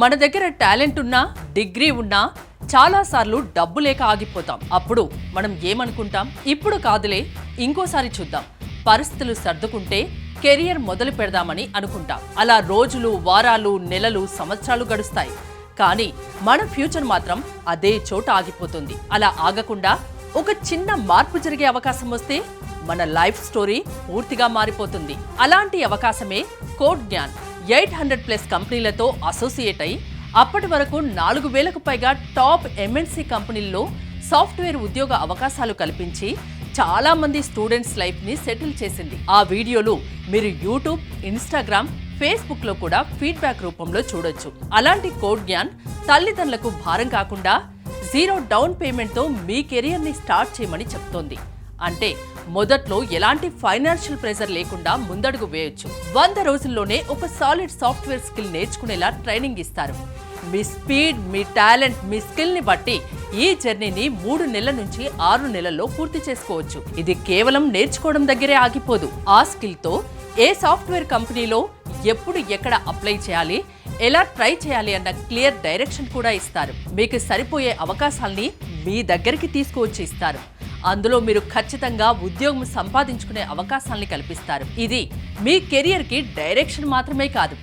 మన దగ్గర టాలెంట్ ఉన్నా డిగ్రీ ఉన్నా చాలాసార్లు డబ్బు లేక ఆగిపోతాం. అప్పుడు మనం ఏమనుకుంటాం, ఇప్పుడు కాదులే ఇంకోసారి చూద్దాం, పరిస్థితులు సర్దుకుంటే కెరియర్ మొదలు పెడదామని అనుకుంటాం. అలా రోజులు, వారాలు, నెలలు, సంవత్సరాలు గడుస్తాయి. కానీ మన ఫ్యూచర్ మాత్రం అదే చోట ఆగిపోతుంది. అలా ఆగకుండా ఒక చిన్న మార్పు జరిగే అవకాశం వస్తే మన లైఫ్ స్టోరీ పూర్తిగా మారిపోతుంది. అలాంటి అవకాశమే కోడ్ జ్ఞాన్. 800+ కంపెనీలతో అసోసియేట్ అయి అప్పటి వరకు 4000కు పైగా టాప్ ఎంఎన్సీ కంపెనీల్లో సాఫ్ట్వేర్ ఉద్యోగ అవకాశాలు కల్పించి చాలా మంది స్టూడెంట్స్ లైఫ్ ని సెటిల్ చేసింది. ఆ వీడియోలు మీరు యూట్యూబ్, ఇన్స్టాగ్రామ్, ఫేస్బుక్ లో కూడా ఫీడ్బ్యాక్ రూపంలో చూడొచ్చు. అలాంటి కోడ్ జ్ఞాన్ తల్లిదండ్రులకు భారం కాకుండా 0 డౌన్ పేమెంట్ తో మీ కెరియర్ ని స్టార్ట్ చేయమని చెప్తోంది. అంటే మొదట్లో ఎలాంటి ఫైనాన్షియల్ ప్రెజర్ లేకుండా ముందడుగు వేయొచ్చు. 100 రోజుల్లోనే ఒక సాలిడ్ సాఫ్ట్వేర్ స్కిల్ నేర్చుకునేలా ట్రైనింగ్ ఇస్తారు. మీ స్పీడ్, మీ టాలెంట్, మీ స్కిల్ ని బట్టి ఈ జర్నీని 3 నెలల నుంచి 6 నెలల్లో పూర్తి చేసుకోవచ్చు. ఇది కేవలం నేర్చుకోవడం దగ్గరే ఆగిపోదు. ఆ స్కిల్ తో ఏ సాఫ్ట్వేర్ కంపెనీలో ఎప్పుడు ఎక్కడ అప్లై చేయాలి, ఎలా ట్రై చేయాలి అన్న క్లియర్ డైరెక్షన్ కూడా ఇస్తారు. మీకు సరిపోయే అవకాశాల్ని మీ దగ్గరికి తీసుకువచ్చి ఇస్తారు. అందులో మీరు ఖచ్చితంగా ఉద్యోగం సంపాదించుకునే అవకాశాన్ని కల్పిస్తారు. ఇది మీ కెరియర్ కి డైరెక్షన్ మాత్రమే కాదు,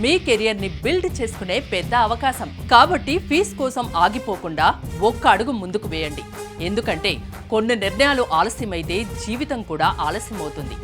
మీ కెరియర్ ని బిల్డ్ చేసుకునే పెద్ద అవకాశం. కాబట్టి ఫీజు కోసం ఆగిపోకుండా ఒక్క అడుగు ముందుకు వేయండి. ఎందుకంటే కొన్ని నిర్ణయాలు ఆలస్యమైతే జీవితం కూడా ఆలస్యమవుతుంది.